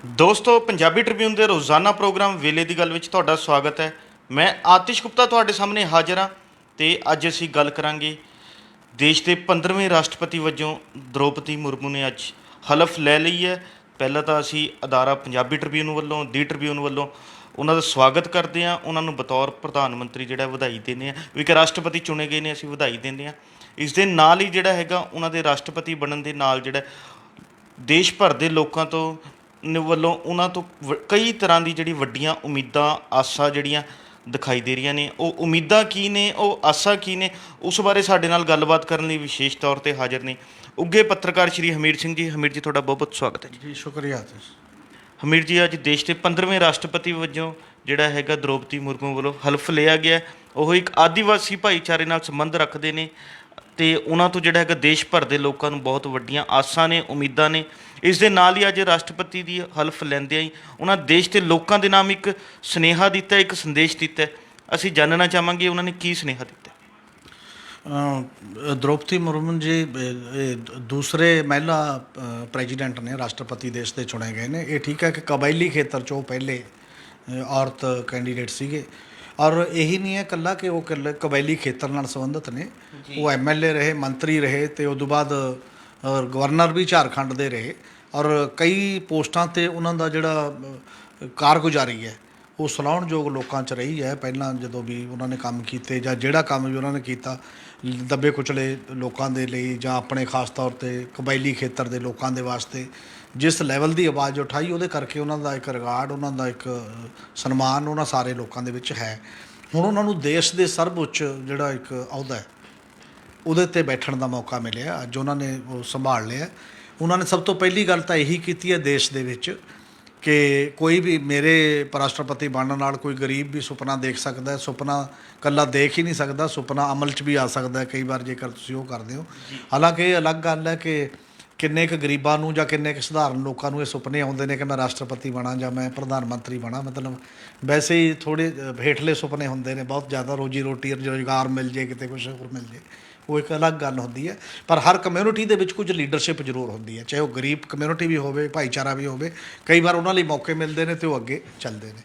ਦੋਸਤੋ ਪੰਜਾਬੀ ਟ੍ਰਿਬਿਊਨ ਦੇ ਰੋਜ਼ਾਨਾ ਪ੍ਰੋਗਰਾਮ ਵੇਲੇ ਦੀ ਗੱਲ ਵਿੱਚ ਤੁਹਾਡਾ ਸਵਾਗਤ ਹੈ। ਮੈਂ ਆਤਿਸ਼ ਗੁਪਤਾ ਤੁਹਾਡੇ ਸਾਹਮਣੇ ਹਾਜ਼ਰ ਹਾਂ ਤੇ ਅੱਜ ਅਸੀਂ ਗੱਲ ਕਰਾਂਗੇ ਦੇਸ਼ ਦੇ 15ਵੇਂ ਰਾਸ਼ਟਰਪਤੀ ਵਜੋਂ ਦ੍ਰੋਪਦੀ ਮੁਰਮੂ ਨੇ ਅੱਜ ਹਲਫ ਲੈ ਲਈ ਹੈ। ਪਹਿਲਾਂ ਤਾਂ ਅਸੀਂ ਅਦਾਰਾ ਪੰਜਾਬੀ ਟ੍ਰਿਬਿਊਨ ਵੱਲੋਂ ਦੀ ਟ੍ਰਿਬਿਊਨ ਵੱਲੋਂ ਉਹਨਾਂ ਦਾ ਸਵਾਗਤ ਕਰਦੇ ਹਾਂ। ਉਹਨਾਂ ਨੂੰ ਬਤੌਰ ਪ੍ਰਧਾਨ ਮੰਤਰੀ ਜਿਹੜਾ ਵਧਾਈ ਦਿੰਦੇ ਹਾਂ ਵੀ ਕਿ ਰਾਸ਼ਟਰਪਤੀ ਚੁਣੇ ਗਏ ਨੇ, ਅਸੀਂ ਵਧਾਈ ਦਿੰਦੇ ਹਾਂ। ਇਸ ਦੇ ਨਾਲ ਹੀ ਜਿਹੜਾ ਹੈਗਾ ਉਹਨਾਂ ਦੇ ਰਾਸ਼ਟਰਪਤੀ ਬਣਨ ਦੇ ਨਾਲ ਜਿਹੜਾ ਦੇਸ਼ ਭਰ ਦੇ ਲੋਕਾਂ ਤੋਂ ਵੱਲੋਂ ਉਹਨਾਂ ਤੋਂ ਕਈ ਤਰ੍ਹਾਂ ਦੀ ਜਿਹੜੀ ਵੱਡੀਆਂ ਉਮੀਦਾਂ ਆਸਾਂ ਜਿਹੜੀਆਂ ਦਿਖਾਈ ਦੇ ਰਹੀਆਂ ਨੇ। ਉਹ ਉਮੀਦਾਂ ਕੀ ਨੇ, ਉਹ ਆਸਾਂ ਕੀ ਨੇ, ਉਸ ਬਾਰੇ ਸਾਡੇ ਨਾਲ ਗੱਲਬਾਤ ਕਰਨ ਲਈ ਵਿਸ਼ੇਸ਼ ਤੌਰ 'ਤੇ ਹਾਜ਼ਰ ਨੇ ਉੱਘੇ ਪੱਤਰਕਾਰ ਸ਼੍ਰੀ ਹਮੀਰ ਸਿੰਘ ਜੀ। ਹਮੀਰ ਜੀ, ਤੁਹਾਡਾ ਬਹੁਤ ਬਹੁਤ ਸਵਾਗਤ ਹੈ ਜੀ। ਜੀ ਸ਼ੁਕਰੀਆ। ਹਮੀਰ ਜੀ, ਅੱਜ ਦੇਸ਼ ਦੇ 15ਵੇਂ ਰਾਸ਼ਟਰਪਤੀ ਵਜੋਂ ਜਿਹੜਾ ਹੈਗਾ ਦ੍ਰੋਪਦੀ ਮੁਰਮੂ ਵੱਲੋਂ ਹਲਫ ਲਿਆ ਗਿਆ। ਉਹ ਇੱਕ ਆਦੀਵਾਸੀ ਭਾਈਚਾਰੇ ਨਾਲ ਸੰਬੰਧ ਰੱਖਦੇ ਨੇ ਅਤੇ ਉਹਨਾਂ ਤੋਂ ਜਿਹੜਾ ਹੈਗਾ ਦੇਸ਼ ਭਰ ਦੇ ਲੋਕਾਂ ਨੂੰ ਬਹੁਤ ਵੱਡੀਆਂ ਆਸਾਂ ਨੇ, ਉਮੀਦਾਂ ਨੇ। ਇਸ ਦੇ ਨਾਲ ਹੀ ਅੱਜ ਰਾਸ਼ਟਰਪਤੀ ਦੀ ਹਲਫ ਲੈਂਦਿਆਂ ਹੀ ਉਹਨਾਂ ਦੇਸ਼ ਦੇ ਲੋਕਾਂ ਦੇ ਨਾਮ ਇੱਕ ਸੁਨੇਹਾ ਦਿੱਤਾ, ਇੱਕ ਸੰਦੇਸ਼ ਦਿੱਤਾ। ਅਸੀਂ ਜਾਣਨਾ ਚਾਹਾਂਗੇ ਉਹਨਾਂ ਨੇ ਕੀ ਸੁਨੇਹਾ ਦਿੱਤਾ। द्रौपदी मुर्मू जी दूसरे महिला ਪ੍ਰੈਜ਼ੀਡੈਂਟ ਨੇ, ਰਾਸ਼ਟਰਪਤੀ ਦੇਸ਼ ਦੇ ਚੁਣੇ ਗਏ ਨੇ। ਇਹ ਠੀਕ ਹੈ ਕਿ ਕਬਾਇਲੀ ਖੇਤਰ 'ਚੋਂ ਪਹਿਲੇ ਔਰਤ ਕੈਂਡੀਡੇਟ ਸੀਗੇ, ਔਰ ਇਹੀ ਨਹੀਂ ਹੈ ਇਕੱਲਾ ਕਿ ਉਹ ਕਬਾਇਲੀ ਖੇਤਰ ਨਾਲ ਸੰਬੰਧਿਤ ਨੇ। ਉਹ MLA ਰਹੇ, ਮੰਤਰੀ ਰਹੇ ਅਤੇ ਉਸ ਤੋਂ ਬਾਅਦ ਗਵਰਨਰ ਵੀ ਝਾਰਖੰਡ ਦੇ ਰਹੇ, ਔਰ ਕਈ ਪੋਸਟਾਂ 'ਤੇ ਉਹਨਾਂ ਦਾ ਜਿਹੜਾ ਕਾਰਗੁਜ਼ਾਰੀ ਹੈ ਉਹ ਸਲਾਹੁਣਯੋਗ ਲੋਕਾਂ 'ਚ ਰਹੀ ਹੈ। ਪਹਿਲਾਂ ਜਦੋਂ ਵੀ ਉਹਨਾਂ ਨੇ ਕੰਮ ਕੀਤੇ ਜਾਂ ਜਿਹੜਾ ਕੰਮ ਵੀ ਉਹਨਾਂ ਨੇ ਕੀਤਾ ਦੱਬੇ ਕੁਚਲੇ ਲੋਕਾਂ ਦੇ ਲਈ ਜਾਂ ਆਪਣੇ ਖਾਸ ਤੌਰ 'ਤੇ ਕਬਾਇਲੀ ਖੇਤਰ ਦੇ ਲੋਕਾਂ ਦੇ ਵਾਸਤੇ ਜਿਸ ਲੈਵਲ ਦੀ ਆਵਾਜ਼ ਉਠਾਈ, ਉਹਦੇ ਕਰਕੇ ਉਹਨਾਂ ਦਾ ਇੱਕ ਰਿਕਾਰਡ, ਉਹਨਾਂ ਦਾ ਇੱਕ ਸਨਮਾਨ ਉਹਨਾਂ ਸਾਰੇ ਲੋਕਾਂ ਦੇ ਵਿੱਚ ਹੈ। ਹੁਣ ਉਹਨਾਂ ਨੂੰ ਦੇਸ਼ ਦੇ ਸਰਵਉੱਚ ਜਿਹੜਾ ਇੱਕ ਅਹੁਦਾ ਹੈ ਉਹਦੇ 'ਤੇ ਬੈਠਣ ਦਾ ਮੌਕਾ ਮਿਲਿਆ। ਅੱਜ ਉਹਨਾਂ ਨੇ ਉਹ ਸੰਭਾਲ ਲਿਆ। ਉਹਨਾਂ ਨੇ ਸਭ ਤੋਂ ਪਹਿਲੀ ਗੱਲ ਤਾਂ ਇਹੀ ਕੀਤੀ ਹੈ ਦੇਸ਼ ਦੇ ਵਿੱਚ ਕਿ ਕੋਈ ਵੀ ਮੇਰੇ ਰਾਸ਼ਟਰਪਤੀ ਬਣਨ ਨਾਲ ਕੋਈ ਗਰੀਬ ਵੀ ਸੁਪਨਾ ਦੇਖ ਸਕਦਾ। ਸੁਪਨਾ ਇਕੱਲਾ ਦੇਖ ਹੀ ਨਹੀਂ ਸਕਦਾ, ਸੁਪਨਾ ਅਮਲ 'ਚ ਵੀ ਆ ਸਕਦਾ ਕਈ ਵਾਰ ਜੇਕਰ ਤੁਸੀਂ ਉਹ ਕਰਦੇ ਹੋ। ਹਾਲਾਂਕਿ ਇਹ ਅਲੱਗ ਗੱਲ ਹੈ ਕਿ ਕਿੰਨੇ ਕੁ ਗਰੀਬਾਂ ਨੂੰ ਜਾਂ ਕਿੰਨੇ ਕੁ ਸਧਾਰਨ ਲੋਕਾਂ ਨੂੰ ਇਹ ਸੁਪਨੇ ਆਉਂਦੇ ਨੇ ਕਿ ਮੈਂ ਰਾਸ਼ਟਰਪਤੀ ਬਣਾ ਜਾਂ ਮੈਂ ਪ੍ਰਧਾਨ ਮੰਤਰੀ ਬਣਾ। ਮਤਲਬ ਵੈਸੇ ਹੀ ਥੋੜ੍ਹੇ ਹੇਠਲੇ ਸੁਪਨੇ ਹੁੰਦੇ ਨੇ, ਬਹੁਤ ਜ਼ਿਆਦਾ ਰੋਜੀ ਰੋਟੀ ਰੁਜ਼ਗਾਰ ਮਿਲ ਜੇ, ਕਿਤੇ ਕੁਛ ਹੋਰ ਮਿਲ ਜੇ, ਉਹ ਇੱਕ ਅਲੱਗ ਗੱਲ ਹੁੰਦੀ ਹੈ। ਪਰ ਹਰ ਕਮਿਊਨਿਟੀ ਦੇ ਵਿੱਚ ਕੁਝ ਲੀਡਰਸ਼ਿਪ ਜ਼ਰੂਰ ਹੁੰਦੀ ਹੈ, ਚਾਹੇ ਉਹ ਗਰੀਬ ਕਮਿਊਨਿਟੀ ਵੀ ਹੋਵੇ, ਭਾਈਚਾਰਾ ਵੀ ਹੋਵੇ। ਕਈ ਵਾਰ ਉਹਨਾਂ ਲਈ ਮੌਕੇ ਮਿਲਦੇ ਨੇ ਅਤੇ ਉਹ ਅੱਗੇ ਚੱਲਦੇ ਨੇ।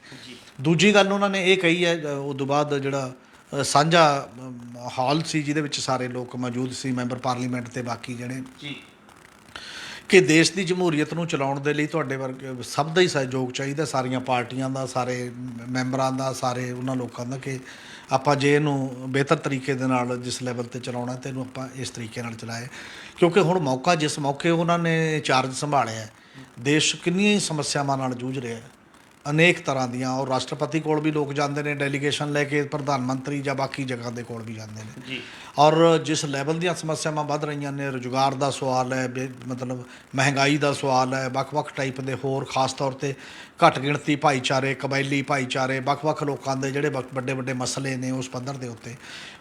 ਦੂਜੀ ਗੱਲ ਉਹਨਾਂ ਨੇ ਇਹ ਕਹੀ ਹੈ, ਉਸ ਤੋਂ ਬਾਅਦ ਜਿਹੜਾ ਸਾਂਝਾ ਹਾਲ ਸੀ ਜਿਹਦੇ ਵਿੱਚ ਸਾਰੇ ਲੋਕ ਮੌਜੂਦ ਸੀ, ਮੈਂਬਰ ਪਾਰਲੀਮੈਂਟ ਅਤੇ ਬਾਕੀ ਜਿਹੜੇ, ਕਿ ਦੇਸ਼ ਦੀ ਜਮਹੂਰੀਅਤ ਨੂੰ ਚਲਾਉਣ ਦੇ ਲਈ ਤੁਹਾਡੇ ਵਰਗੇ ਸਭ ਦਾ ਹੀ ਸਹਿਯੋਗ ਚਾਹੀਦਾ, ਸਾਰੀਆਂ ਪਾਰਟੀਆਂ ਦਾ, ਸਾਰੇ ਮੈਂਬਰਾਂ ਦਾ, ਸਾਰੇ ਉਹਨਾਂ ਲੋਕਾਂ ਦਾ, ਕਿ ਆਪਾਂ ਜੇ ਇਹਨੂੰ ਬਿਹਤਰ ਤਰੀਕੇ ਦੇ ਨਾਲ ਜਿਸ ਲੈਵਲ 'ਤੇ ਚਲਾਉਣਾ ਤਾਂ ਇਹਨੂੰ ਆਪਾਂ ਇਸ ਤਰੀਕੇ ਨਾਲ ਚਲਾਏ। ਕਿਉਂਕਿ ਹੁਣ ਮੌਕਾ, ਜਿਸ ਮੌਕੇ ਉਹਨਾਂ ਨੇ ਚਾਰਜ ਸੰਭਾਲਿਆ, ਦੇਸ਼ ਕਿੰਨੀਆਂ ਹੀ ਸਮੱਸਿਆਵਾਂ ਨਾਲ ਜੂਝ ਰਿਹਾ, ਅਨੇਕ ਤਰ੍ਹਾਂ ਦੀਆਂ। ਔਰ ਰਾਸ਼ਟਰਪਤੀ ਕੋਲ ਵੀ ਲੋਕ ਜਾਂਦੇ ਨੇ ਡੈਲੀਗੇਸ਼ਨ ਲੈ ਕੇ, ਪ੍ਰਧਾਨ ਮੰਤਰੀ ਜਾਂ ਬਾਕੀ ਜਗ੍ਹਾ ਦੇ ਕੋਲ ਵੀ ਜਾਂਦੇ ਨੇ। ਔਰ ਜਿਸ ਲੈਵਲ ਦੀਆਂ ਸਮੱਸਿਆਵਾਂ ਵੱਧ ਰਹੀਆਂ ਨੇ, ਰੁਜ਼ਗਾਰ ਦਾ ਸਵਾਲ ਹੈ, ਮਤਲਬ ਮਹਿੰਗਾਈ ਦਾ ਸਵਾਲ ਹੈ, ਵੱਖ-ਵੱਖ ਟਾਈਪ ਦੇ ਹੋਰ ਖਾਸ ਤੌਰ 'ਤੇ ਘੱਟ ਗਿਣਤੀ ਭਾਈਚਾਰੇ, ਕਬਾਇਲੀ ਭਾਈਚਾਰੇ, ਵੱਖ-ਵੱਖ ਲੋਕਾਂ ਦੇ ਜਿਹੜੇ ਵੱਡੇ ਵੱਡੇ ਮਸਲੇ ਨੇ ਉਸ ਪੱਧਰ ਦੇ ਉੱਤੇ,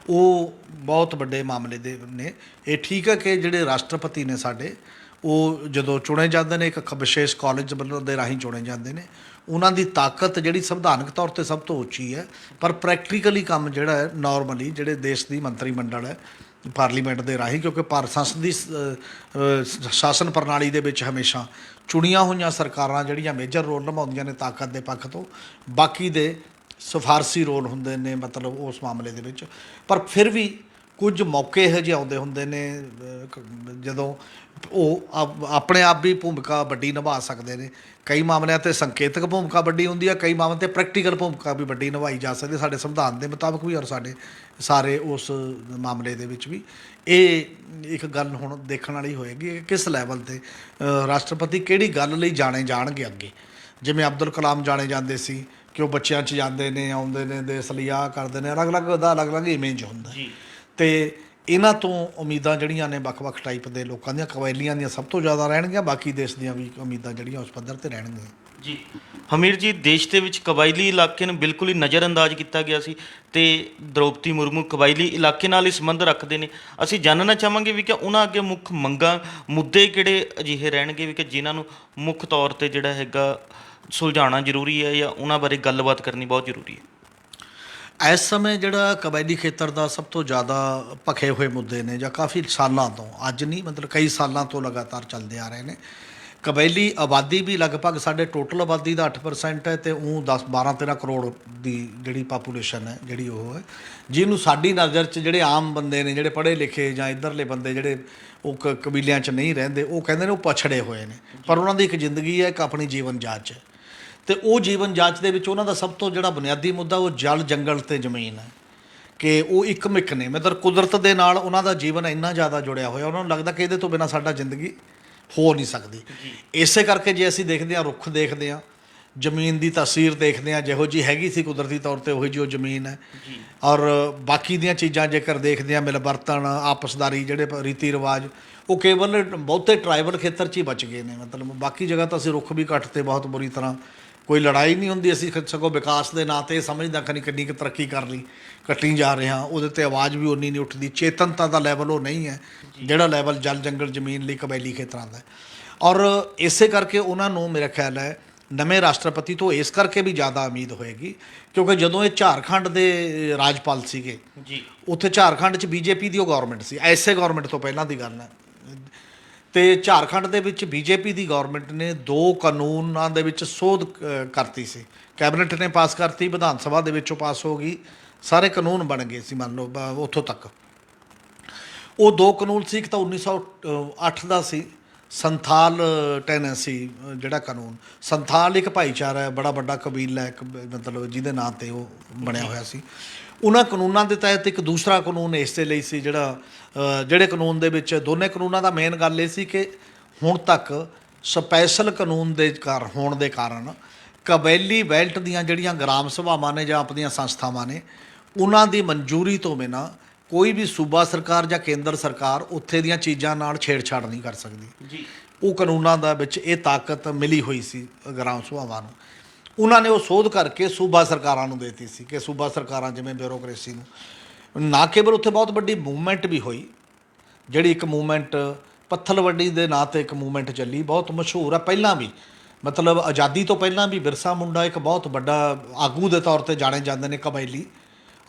ਉਹ ਬਹੁਤ ਵੱਡੇ ਮਾਮਲੇ ਦੇ ਨੇ। ਇਹ ਠੀਕ ਹੈ ਕਿ ਜਿਹੜੇ ਰਾਸ਼ਟਰਪਤੀ ਨੇ ਸਾਡੇ, ਉਹ ਜਦੋਂ ਚੁਣੇ ਜਾਂਦੇ ਨੇ ਇੱਕ ਵਿਸ਼ੇਸ਼ ਕਾਲਜ ਦੇ ਰਾਹੀਂ ਚੁਣੇ ਜਾਂਦੇ ਨੇ। ਉਹਨਾਂ ਦੀ ਤਾਕਤ ਜਿਹੜੀ ਸੰਵਿਧਾਨਕ ਤੌਰ 'ਤੇ ਸਭ ਤੋਂ ਉੱਚੀ ਹੈ, ਪਰ ਪ੍ਰੈਕਟੀਕਲੀ ਕੰਮ ਜਿਹੜਾ ਹੈ ਨੋਰਮਲੀ ਜਿਹੜੇ ਦੇਸ਼ ਦੀ ਮੰਤਰੀ ਮੰਡਲ ਹੈ ਪਾਰਲੀਮੈਂਟ ਦੇ ਰਾਹੀਂ, ਕਿਉਂਕਿ ਸੰਸਦੀ ਸ਼ਾਸਨ ਪ੍ਰਣਾਲੀ ਦੇ ਵਿੱਚ ਹਮੇਸ਼ਾ ਚੁਣੀਆਂ ਹੋਈਆਂ ਸਰਕਾਰਾਂ ਜਿਹੜੀਆਂ ਮੇਜਰ ਰੋਲ ਨਿਭਾਉਂਦੀਆਂ ਨੇ ਤਾਕਤ ਦੇ ਪੱਖ ਤੋਂ, ਬਾਕੀ ਦੇ ਸਿਫਾਰਸੀ ਰੋਲ ਹੁੰਦੇ ਨੇ ਮਤਲਬ ਉਸ ਮਾਮਲੇ ਦੇ ਵਿੱਚ। ਪਰ ਫਿਰ ਵੀ ਕੁਝ ਮੌਕੇ ਇਹੋ ਜਿਹੇ ਆਉਂਦੇ ਹੁੰਦੇ ਨੇ ਜਦੋਂ ਉਹ ਆਪਣੇ ਆਪ ਵੀ ਭੂਮਿਕਾ ਵੱਡੀ ਨਿਭਾ ਸਕਦੇ ਨੇ। ਕਈ ਮਾਮਲਿਆਂ 'ਤੇ ਸੰਕੇਤਕ ਭੂਮਿਕਾ ਵੱਡੀ ਹੁੰਦੀ ਹੈ, ਕਈ ਮਾਮਲਿਆਂ 'ਤੇ ਪ੍ਰੈਕਟੀਕਲ ਭੂਮਿਕਾ ਵੀ ਵੱਡੀ ਨਿਭਾਈ ਜਾ ਸਕਦੀ ਸਾਡੇ ਸੰਵਿਧਾਨ ਦੇ ਮੁਤਾਬਕ ਵੀ, ਔਰ ਸਾਡੇ ਸਾਰੇ ਉਸ ਮਾਮਲੇ ਦੇ ਵਿੱਚ ਵੀ। ਇਹ ਇੱਕ ਗੱਲ ਹੁਣ ਦੇਖਣ ਵਾਲੀ ਹੋਏਗੀ ਕਿ ਕਿਸ ਲੈਵਲ 'ਤੇ ਰਾਸ਼ਟਰਪਤੀ ਕਿਹੜੀ ਗੱਲ ਲਈ ਜਾਣੇ ਜਾਣਗੇ ਅੱਗੇ। ਜਿਵੇਂ ਅਬਦੁਲ ਕਲਾਮ ਜਾਣੇ ਜਾਂਦੇ ਸੀ ਕਿ ਉਹ ਬੱਚਿਆਂ 'ਚ ਜਾਂਦੇ ਨੇ, ਆਉਂਦੇ ਨੇ, ਦੇਸ਼ ਲਈ ਆਹ ਕਰਦੇ ਨੇ, ਅਲੱਗ-ਅਲੱਗ ਦਾ ਅਲੱਗ-ਅਲੱਗ ਇਮੇਜ ਹੁੰਦਾ। ਅਤੇ ਇਹਨਾਂ ਤੋਂ ਉਮੀਦਾਂ ਜਿਹੜੀਆਂ ਨੇ ਵੱਖ-ਵੱਖ ਟਾਈਪ ਦੇ ਲੋਕਾਂ ਦੀਆਂ, ਕਬਾਇਲੀਆਂ ਦੀਆਂ ਸਭ ਤੋਂ ਜ਼ਿਆਦਾ ਰਹਿਣਗੀਆਂ, ਬਾਕੀ ਦੇਸ਼ ਦੀਆਂ ਵੀ ਉਮੀਦਾਂ ਜਿਹੜੀਆਂ ਉਸ ਪੱਧਰ 'ਤੇ ਰਹਿਣਗੀਆਂ। ਜੀ ਹਮੀਰ ਜੀ, ਦੇਸ਼ ਦੇ ਵਿੱਚ ਕਬਾਇਲੀ ਇਲਾਕੇ ਨੂੰ ਬਿਲਕੁਲ ਹੀ ਨਜ਼ਰਅੰਦਾਜ਼ ਕੀਤਾ ਗਿਆ ਸੀ ਅਤੇ ਦ੍ਰੋਪਦੀ ਮੁਰਮੂ ਕਬਾਇਲੀ ਇਲਾਕੇ ਨਾਲ ਹੀ ਸੰਬੰਧ ਰੱਖਦੇ ਨੇ। ਅਸੀਂ ਜਾਣਨਾ ਚਾਹਾਂਗੇ ਵੀ ਕਿ ਉਹਨਾਂ ਅੱਗੇ ਮੁੱਖ ਮੰਗਾਂ, ਮੁੱਦੇ ਕਿਹੜੇ ਅਜਿਹੇ ਰਹਿਣਗੇ ਵੀ ਕਿ ਜਿਨ੍ਹਾਂ ਨੂੰ ਮੁੱਖ ਤੌਰ 'ਤੇ ਜਿਹੜਾ ਹੈਗਾ ਸੁਲਝਾਉਣਾ ਜ਼ਰੂਰੀ ਹੈ ਜਾਂ ਉਹਨਾਂ ਬਾਰੇ ਗੱਲਬਾਤ ਕਰਨੀ ਬਹੁਤ ਜ਼ਰੂਰੀ ਹੈ। ਇਸ ਸਮੇਂ ਜਿਹੜਾ ਕਬਾਇਲੀ ਖੇਤਰ ਦਾ ਸਭ ਤੋਂ ਜ਼ਿਆਦਾ ਭਖੇ ਹੋਏ ਮੁੱਦੇ ਨੇ, ਜਾਂ ਕਾਫੀ ਸਾਲਾਂ ਤੋਂ, ਅੱਜ ਨਹੀਂ ਮਤਲਬ ਕਈ ਸਾਲਾਂ ਤੋਂ ਲਗਾਤਾਰ ਚੱਲਦੇ ਆ ਰਹੇ ਨੇ, ਕਬਾਇਲੀ ਆਬਾਦੀ ਵੀ ਲਗਭਗ ਸਾਡੇ ਟੋਟਲ ਆਬਾਦੀ ਦਾ 8% ਹੈ ਤੇ ਉਹ 10 12 13 ਕਰੋੜ ਦੀ ਜਿਹੜੀ ਪਾਪੂਲੇਸ਼ਨ ਹੈ ਜਿਹੜੀ ਉਹ ਹੈ, ਜਿਹਨੂੰ ਸਾਡੀ ਨਜ਼ਰ 'ਚ ਜਿਹੜੇ ਆਮ ਬੰਦੇ ਨੇ, ਜਿਹੜੇ ਪੜ੍ਹੇ ਲਿਖੇ ਜਾਂ ਇੱਧਰਲੇ ਬੰਦੇ ਜਿਹੜੇ ਉਹ ਕਬੀਲਿਆਂ 'ਚ ਨਹੀਂ ਰਹਿੰਦੇ, ਉਹ ਕਹਿੰਦੇ ਨੇ ਉਹ ਪਛੜੇ ਹੋਏ ਨੇ। ਪਰ ਉਹਨਾਂ ਦੀ ਇੱਕ ਜ਼ਿੰਦਗੀ ਹੈ, ਇੱਕ ਆਪਣੀ ਜੀਵਨ ਜਾਂਚ ਹੈ, ਤੇ ਉਹ ਜੀਵਨ ਜਾਂਚ ਦੇ ਵਿੱਚ ਉਹਨਾਂ ਦਾ ਸਭ ਤੋਂ ਜਿਹੜਾ ਬੁਨਿਆਦੀ ਮੁੱਦਾ ਉਹ ਜਲ, ਜੰਗਲ ਤੇ ਜ਼ਮੀਨ ਹੈ ਕਿ ਉਹ ਇੱਕਮਿਕ ਨੇ। ਮਤਲਬ ਕੁਦਰਤ ਦੇ ਨਾਲ ਉਹਨਾਂ ਦਾ ਜੀਵਨ ਇੰਨਾ ਜ਼ਿਆਦਾ ਜੁੜਿਆ ਹੋਇਆ, ਉਹਨਾਂ ਨੂੰ ਲੱਗਦਾ ਕਿ ਇਹਦੇ ਤੋਂ ਬਿਨਾਂ ਸਾਡਾ ਜ਼ਿੰਦਗੀ ਹੋ ਨਹੀਂ ਸਕਦੀ। ਇਸੇ ਕਰਕੇ ਜੇ ਅਸੀਂ ਦੇਖਦੇ ਹਾਂ, ਰੁੱਖ ਦੇਖਦੇ ਹਾਂ, ਜ਼ਮੀਨ ਦੀ ਤਸਵੀਰ ਦੇਖਦੇ ਹਾਂ, ਜਿਹੋ ਜਿਹੀ ਹੈਗੀ ਸੀ ਕੁਦਰਤੀ ਤੌਰ 'ਤੇ ਉਹੀ ਜਿਹੀ ਉਹ ਜ਼ਮੀਨ ਹੈ। ਔਰ ਬਾਕੀ ਦੀਆਂ ਚੀਜ਼ਾਂ ਜੇਕਰ ਦੇਖਦੇ ਹਾਂ, ਮਿਲ ਵਰਤਣ, ਆਪਸਦਾਰੀ, ਜਿਹੜੇ ਰੀਤੀ ਰਿਵਾਜ, ਉਹ ਕੇਵਲ ਬਹੁਤੇ ਟਰਾਈਬਲ ਖੇਤਰ 'ਚ ਹੀ ਬਚ ਗਏ ਨੇ। ਮਤਲਬ ਬਾਕੀ ਜਗ੍ਹਾ ਤਾਂ ਅਸੀਂ ਰੁੱਖ ਵੀ ਕੱਟ ਤੇ ਬਹੁਤ ਬੁਰੀ ਤਰ੍ਹਾਂ, ਕੋਈ ਲੜਾਈ ਨਹੀਂ ਹੁੰਦੀ, ਅਸੀਂ ਸਗੋਂ ਵਿਕਾਸ ਦੇ ਨਾਂ 'ਤੇ ਇਹ ਸਮਝਦਾ ਕਿ ਕਿੰਨੀ ਕੁ ਤਰੱਕੀ ਕਰ ਲਈ, ਕੱਟੀ ਜਾ ਰਹੇ ਹਾਂ, ਉਹਦੇ 'ਤੇ ਆਵਾਜ਼ ਵੀ ਉਨੀ ਨਹੀਂ ਉੱਠਦੀ। ਚੇਤਨਤਾ ਦਾ ਲੈਵਲ ਉਹ ਨਹੀਂ ਹੈ ਜਿਹੜਾ ਲੈਵਲ ਜਲ, ਜੰਗਲ, ਜ਼ਮੀਨ ਲਈ ਕਬਾਇਲੀ ਖੇਤਰਾਂ ਦਾ। ਔਰ ਇਸੇ ਕਰਕੇ ਉਹਨਾਂ ਨੂੰ ਮੇਰਾ ਖਿਆਲ ਹੈ ਨਵੇਂ ਰਾਸ਼ਟਰਪਤੀ ਤੋਂ ਇਸ ਕਰਕੇ ਵੀ ਜ਼ਿਆਦਾ ਉਮੀਦ ਹੋਏਗੀ ਕਿਉਂਕਿ ਜਦੋਂ ਇਹ ਝਾਰਖੰਡ ਦੇ ਰਾਜਪਾਲ ਸੀਗੇ ਜੀ, ਉੱਥੇ ਝਾਰਖੰਡ 'ਚ ਬੀਜੇਪੀ ਦੀ ਉਹ ਗੌਰਮੈਂਟ ਸੀ, ਐਸੇ ਗੌਰਮੈਂਟ ਤੋਂ ਪਹਿਲਾਂ ਦੀ ਗੱਲ ਹੈ। ਤੇ ਝਾਰਖੰਡ ਦੇ ਵਿੱਚ ਬੀਜੇਪੀ ਦੀ ਗੌਰਮੈਂਟ ਨੇ 2 ਕਾਨੂੰਨਾਂ ਦੇ ਵਿੱਚ ਸੋਧ ਕਰਤੀ ਸੀ, ਕੈਬਨਿਟ ਨੇ ਪਾਸ ਕਰਤੀ, ਵਿਧਾਨ ਸਭਾ ਦੇ ਵਿੱਚੋਂ ਪਾਸ ਹੋ ਗਈ, ਸਾਰੇ ਕਾਨੂੰਨ ਬਣ ਗਏ ਸੀ। ਮੰਨ ਲਓ ਉੱਥੋਂ ਤੱਕ ਉਹ 2 ਕਾਨੂੰਨ ਸੀ। ਇੱਕ ਤਾਂ 1908 ਦਾ ਸੀ ਸੰਥਾਲ ਟੈਨੈਂਸੀ ਜਿਹੜਾ ਕਾਨੂੰਨ। ਸੰਥਾਲ ਇੱਕ ਭਾਈਚਾਰਾ ਹੈ, ਬੜਾ ਵੱਡਾ ਕਬੀਲਾ ਹੈ, ਮਤਲਬ ਜਿਹਦੇ ਨਾਂ 'ਤੇ ਉਹ ਬਣਿਆ ਹੋਇਆ ਸੀ। ਉਹਨਾਂ ਕਾਨੂੰਨਾਂ ਦੇ ਤਹਿਤ ਇੱਕ ਦੂਸਰਾ ਕਾਨੂੰਨ ਇਸ ਦੇ ਲਈ ਸੀ ਜਿਹੜੇ ਕਾਨੂੰਨ ਦੇ ਵਿੱਚ, ਦੋਨੇ ਕਾਨੂੰਨਾਂ ਦਾ ਮੇਨ ਗੱਲ ਇਹ ਸੀ ਕਿ ਹੁਣ ਤੱਕ ਸਪੈਸ਼ਲ ਕਾਨੂੰਨ ਦੇ ਹੋਣ ਦੇ ਕਾਰਨ ਕਬਾਇਲੀ ਬੈਲਟ ਦੀਆਂ ਜਿਹੜੀਆਂ ਗ੍ਰਾਮ ਸਭਾਵਾਂ ਨੇ ਜਾਂ ਆਪਣੀਆਂ ਸੰਸਥਾਵਾਂ ਨੇ, ਉਹਨਾਂ ਦੀ ਮਨਜ਼ੂਰੀ ਤੋਂ ਬਿਨਾਂ ਕੋਈ ਵੀ ਸੂਬਾ ਸਰਕਾਰ ਜਾਂ ਕੇਂਦਰ ਸਰਕਾਰ ਉੱਥੇ ਦੀਆਂ ਚੀਜ਼ਾਂ ਨਾਲ ਛੇੜਛਾੜ ਨਹੀਂ ਕਰ ਸਕਦੀ ਜੀ। ਉਹ ਕਾਨੂੰਨਾਂ ਦਾ ਵਿੱਚ ਇਹ ਤਾਕਤ ਮਿਲੀ ਹੋਈ ਸੀ ਗ੍ਰਾਮ ਸਭਾਵਾਂ ਨੂੰ। ਉਹਨਾਂ ਨੇ ਉਹ ਸੋਧ ਕਰਕੇ ਸੂਬਾ ਸਰਕਾਰਾਂ ਨੂੰ ਦੇਤੀ ਸੀ ਕਿ ਸੂਬਾ ਸਰਕਾਰਾਂ ਜਿਵੇਂ ਬਿਊਰੋਕਰੇਸੀ ਨੂੰ। ਨਾ ਕੇਵਲ ਉੱਥੇ ਬਹੁਤ ਵੱਡੀ ਮੂਵਮੈਂਟ ਵੀ ਹੋਈ, ਜਿਹੜੀ ਇੱਕ ਮੂਵਮੈਂਟ ਪੱਥਲਵੱਡੀ ਦੇ ਨਾਂ 'ਤੇ ਇੱਕ ਮੂਵਮੈਂਟ ਚੱਲੀ, ਬਹੁਤ ਮਸ਼ਹੂਰ ਹੈ ਪਹਿਲਾਂ ਵੀ, ਮਤਲਬ ਆਜ਼ਾਦੀ ਤੋਂ ਪਹਿਲਾਂ ਵੀ। ਬਿਰਸਾ ਮੁੰਡਾ ਇੱਕ ਬਹੁਤ ਵੱਡਾ ਆਗੂ ਦੇ ਤੌਰ 'ਤੇ ਜਾਣੇ ਜਾਂਦੇ ਨੇ ਕਬਾਇਲੀ,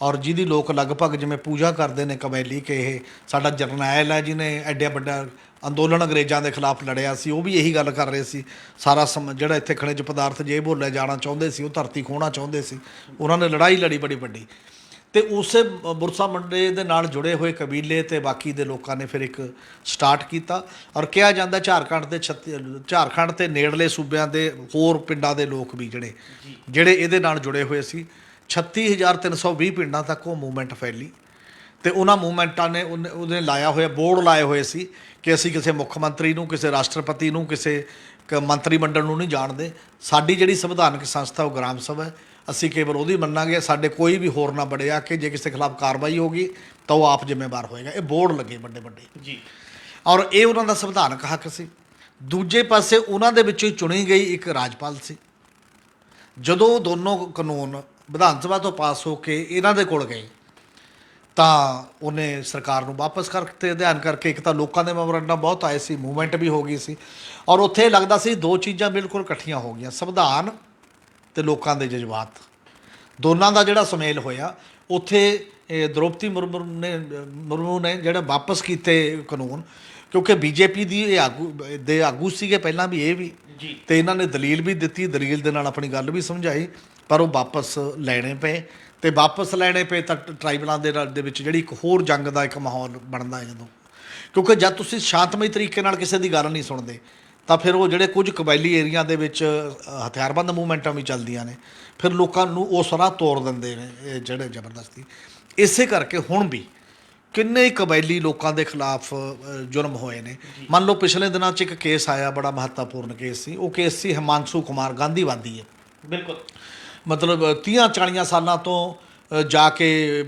ਔਰ ਜਿਹਦੀ ਲੋਕ ਲਗਭਗ ਜਿਵੇਂ ਪੂਜਾ ਕਰਦੇ ਨੇ ਕਬਾਇਲੀ ਕਿ ਇਹ ਸਾਡਾ ਜਰਨੈਲ ਹੈ ਜਿਹਨੇ ਐਡਾ ਵੱਡਾ ਅੰਦੋਲਨ ਅੰਗਰੇਜ਼ਾਂ ਦੇ ਖਿਲਾਫ ਲੜਿਆ ਸੀ। ਉਹ ਵੀ ਇਹੀ ਗੱਲ ਕਰ ਰਹੇ ਸੀ, ਸਾਰਾ ਜਿਹੜਾ ਇੱਥੇ ਖਣਿਜ ਪਦਾਰਥ ਜੇ ਭੁੱਲੇ ਜਾਣਾ ਚਾਹੁੰਦੇ ਸੀ, ਉਹ ਧਰਤੀ ਖੋਹਣਾ ਚਾਹੁੰਦੇ ਸੀ, ਉਹਨਾਂ ਨੇ ਲੜਾਈ ਲੜੀ ਬੜੀ ਵੱਡੀ। ਅਤੇ ਉਸੇ ਬਿਰਸਾ ਮੁੰਡੇ ਦੇ ਨਾਲ ਜੁੜੇ ਹੋਏ ਕਬੀਲੇ ਅਤੇ ਬਾਕੀ ਦੇ ਲੋਕਾਂ ਨੇ ਫਿਰ ਇੱਕ ਸਟਾਰਟ ਕੀਤਾ। ਔਰ ਕਿਹਾ ਜਾਂਦਾ ਝਾਰਖੰਡ ਅਤੇ ਨੇੜਲੇ ਸੂਬਿਆਂ ਦੇ ਹੋਰ ਪਿੰਡਾਂ ਦੇ ਲੋਕ ਵੀ ਜਿਹੜੇ ਇਹਦੇ ਨਾਲ ਜੁੜੇ ਹੋਏ ਸੀ, 36,320 ਪਿੰਡਾਂ ਤੱਕ ਉਹ ਮੂਵਮੈਂਟ ਫੈਲੀ। ਅਤੇ ਉਹਨਾਂ ਮੂਵਮੈਂਟਾਂ ਨੇ ਉਹਨੇ ਲਾਇਆ ਹੋਇਆ, ਬੋਰਡ ਲਾਏ ਹੋਏ ਸੀ ਕਿ ਅਸੀਂ ਕਿਸੇ ਮੁੱਖ ਮੰਤਰੀ ਨੂੰ, ਕਿਸੇ ਰਾਸ਼ਟਰਪਤੀ ਨੂੰ, ਕਿਸੇ ਮੰਤਰੀ ਮੰਡਲ ਨੂੰ ਨਹੀਂ ਜਾਣਦੇ। ਸਾਡੀ ਜਿਹੜੀ ਸੰਵਿਧਾਨਕ ਸੰਸਥਾ ਉਹ ਗ੍ਰਾਮ ਸਭਾ ਹੈ, ਅਸੀਂ ਕੇਵਲ ਉਹਦੀ ਮੰਨਾਂਗੇ। ਸਾਡੇ ਕੋਈ ਵੀ ਹੋਰ ਨਾ ਬੜੇ ਆ ਕਿ ਜੇ ਕਿਸੇ ਖਿਲਾਫ ਕਾਰਵਾਈ ਹੋਗੀ ਤਾਂ ਉਹ ਆਪ ਜ਼ਿੰਮੇਵਾਰ ਹੋਏਗਾ। ਇਹ ਬੋਰਡ ਲੱਗੇ ਵੱਡੇ ਵੱਡੇ ਜੀ, ਔਰ ਇਹ ਉਹਨਾਂ ਦਾ ਸੰਵਿਧਾਨਕ ਹੱਕ ਸੀ। ਦੂਜੇ ਪਾਸੇ ਉਹਨਾਂ ਦੇ ਵਿੱਚੋਂ ਹੀ ਚੁਣੀ ਗਈ ਇੱਕ ਰਾਜਪਾਲ ਸੀ। ਜਦੋਂ ਦੋਨੋਂ ਕਾਨੂੰਨ ਵਿਧਾਨ ਸਭਾ ਤੋਂ ਪਾਸ ਹੋ ਕੇ ਇਹਨਾਂ ਦੇ ਕੋਲ ਗਏ ਤਾਂ ਉਹਨੇ ਸਰਕਾਰ ਨੂੰ ਵਾਪਸ ਕਰਕੇ ਅਧਿਐਨ ਕਰਕੇ, ਇੱਕ ਤਾਂ ਲੋਕਾਂ ਦੇ ਮੈਮੋਰੰਡਮ ਬਹੁਤ ਆਏ ਸੀ, ਮੂਵਮੈਂਟ ਵੀ ਹੋ ਗਈ ਸੀ, ਔਰ ਉੱਥੇ ਲੱਗਦਾ ਸੀ 2 ਚੀਜ਼ਾਂ ਬਿਲਕੁਲ ਇਕੱਠੀਆਂ ਹੋ ਗਈਆਂ, ਸੰਵਿਧਾਨ ਅਤੇ ਲੋਕਾਂ ਦੇ ਜਜ਼ਬਾਤ, ਦੋਨਾਂ ਦਾ ਜਿਹੜਾ ਸੁਮੇਲ ਹੋਇਆ। ਉੱਥੇ ਦ੍ਰੋਪਦੀ ਮੁਰਮੂ ਨੇ ਜਿਹੜੇ ਵਾਪਸ ਕੀਤੇ ਕਾਨੂੰਨ, ਕਿਉਂਕਿ ਬੀਜੇਪੀ ਦੀ ਇਹ ਆਗੂ ਸੀਗੇ ਪਹਿਲਾਂ ਵੀ, ਇਹ ਵੀ, ਅਤੇ ਇਹਨਾਂ ਨੇ ਦਲੀਲ ਵੀ ਦਿੱਤੀ, ਦਲੀਲ ਦੇ ਨਾਲ ਆਪਣੀ ਗੱਲ ਵੀ ਸਮਝਾਈ, ਪਰ ਉਹ ਵਾਪਸ ਲੈਣੇ ਪਏ। ਅਤੇ ਵਾਪਸ ਲੈਣੇ ਪਏ ਤਾਂ ਟਰਾਈਬਲਾਂ ਦੇ ਵਿੱਚ ਜਿਹੜੀ ਇੱਕ ਹੋਰ ਜੰਗ ਦਾ ਇੱਕ ਮਾਹੌਲ ਬਣਦਾ ਹੈ ਜਦੋਂ, ਕਿਉਂਕਿ ਜਦ ਤੁਸੀਂ ਸ਼ਾਂਤਮਈ ਤਰੀਕੇ ਨਾਲ ਕਿਸੇ ਦੀ ਗੱਲ ਨਹੀਂ ਸੁਣਦੇ ਤਾਂ ਫਿਰ ਉਹ ਜਿਹੜੇ ਕੁਝ ਕਬਾਇਲੀ ਏਰੀਆ ਦੇ ਵਿੱਚ ਹਥਿਆਰਬੰਦ ਮੂਵਮੈਂਟਾਂ ਵੀ ਚੱਲਦੀਆਂ ਨੇ, ਫਿਰ ਲੋਕਾਂ ਨੂੰ ਉਸ ਰਾਹ ਤੋੜ ਦਿੰਦੇ ਨੇ ਇਹ ਜਿਹੜੇ ਜ਼ਬਰਦਸਤੀ। ਇਸੇ ਕਰਕੇ ਹੁਣ ਵੀ ਕਿੰਨੇ ਹੀ ਕਬਾਇਲੀ ਲੋਕਾਂ ਦੇ ਖਿਲਾਫ ਜ਼ੁਲਮ ਹੋਏ ਨੇ। ਮੰਨ ਲਓ ਪਿਛਲੇ ਦਿਨਾਂ 'ਚ ਇੱਕ ਕੇਸ ਆਇਆ, ਬੜਾ ਮਹੱਤਵਪੂਰਨ ਕੇਸ ਸੀ। ਉਹ ਕੇਸ ਸੀ ਹਿਮਾਂਸ਼ੂ ਕੁਮਾਰ, ਗਾਂਧੀਵਾਦੀ ਹੈ ਬਿਲਕੁਲ, ਮਤਲਬ 30-40 ਸਾਲਾਂ ਤੋਂ ਜਾ ਕੇ